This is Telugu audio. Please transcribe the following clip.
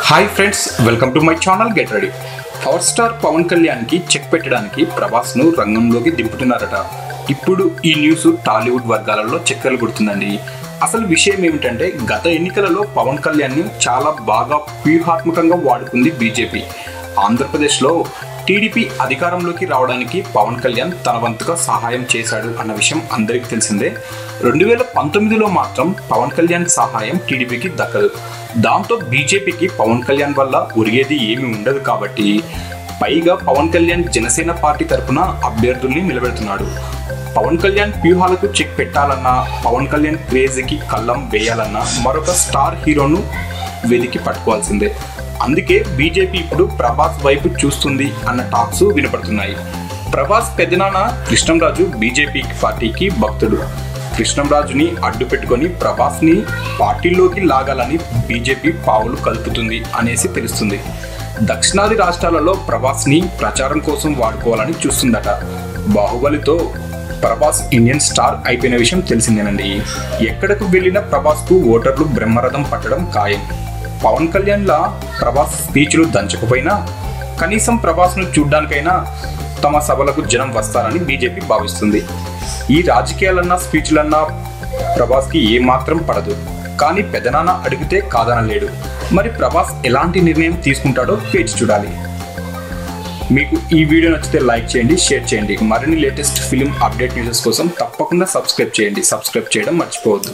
Hi friends, welcome to my channel get ready. Power star Pawan కళ్యాణ్కి చెక్ పెట్టడానికి ప్రభాస్ను రంగంలోకి దింపుతున్నారట. ఇప్పుడు ఈ న్యూస్ టాలీవుడ్ వర్గాలలో చక్కర్లు కొడుతుందండి. అసలు విషయం ఏమిటంటే, గత ఎన్నికలలో పవన్ కళ్యాణ్ని చాలా బాగా వ్యూహాత్మకంగా వాడుకుంది బీజేపీ. ఆంధ్రప్రదేశ్లో టీడీపీ అధికారంలోకి రావడానికి పవన్ కళ్యాణ్ తన వంతుగా సహాయం చేశాడు అన్న విషయం అందరికీ తెలిసిందే. 2019లో మాత్రం పవన్ కళ్యాణ్ సహాయం టీడీపీకి దక్కదు. దాంతో బీజేపీకి పవన్ కళ్యాణ్ వల్ల ఒరిగేది ఏమీ ఉండదు. కాబట్టి పైగా పవన్ కళ్యాణ్ జనసేన పార్టీ తరఫున అభ్యర్థుల్ని నిలబెడుతున్నాడు. పవన్ కళ్యాణ్ వ్యూహాలకు చెక్ పెట్టాలన్నా, పవన్ కళ్యాణ్ క్రేజీకి కళ్ళం వేయాలన్నా మరొక స్టార్ హీరోను వెతికి పట్టుకోవాల్సిందే. అందుకే బీజేపీ ఇప్పుడు ప్రభాస్ వైపు చూస్తుంది అన్న టాక్స్ వినపడుతున్నాయి. ప్రభాస్ పెద్దనాన్న కృష్ణంరాజు బీజేపీ పార్టీకి భక్తుడు. కృష్ణంరాజుని అడ్డు పెట్టుకొని ప్రభాస్ని పార్టీలోకి లాగాలని బీజేపీ పావులు కలుపుతుంది అనేసి తెలుస్తుంది. దక్షిణాది రాష్ట్రాలలో ప్రభాస్ని ప్రచారం కోసం వాడుకోవాలని చూస్తుందట. బాహుబలితో ప్రభాస్ ఇండియన్ స్టార్ అయిపోయిన విషయం తెలిసిందేనండి. ఎక్కడకు వెళ్ళిన ప్రభాస్కు ఓటర్లు బ్రహ్మరథం పట్టడం ఖాయం. పవన్ కళ్యాణ్లా ప్రభాస్ స్పీచ్లు దంచకపోయినా కనీసం ప్రభాస్ను చూడ్డానికైనా తమ సభలకు జనం వస్తారని బీజేపీ భావిస్తుంది. ఈ రాజకీయాలన్నా స్పీచ్లన్నా ప్రభాస్కి ఏమాత్రం పడదు. కానీ పెదనాన్న అడిగితే కాదనలేడు. మరి ప్రభాస్ ఎలాంటి నిర్ణయం తీసుకుంటాడో వేచి చూడాలి. మీకు ఈ వీడియో నచ్చితే లైక్ చేయండి, షేర్ చేయండి. మరిన్ని లేటెస్ట్ ఫిలిం అప్డేట్ న్యూస్ కోసం తప్పకుండా సబ్స్క్రైబ్ చేయండి. సబ్స్క్రైబ్ చేయడం మర్చిపోవద్దు.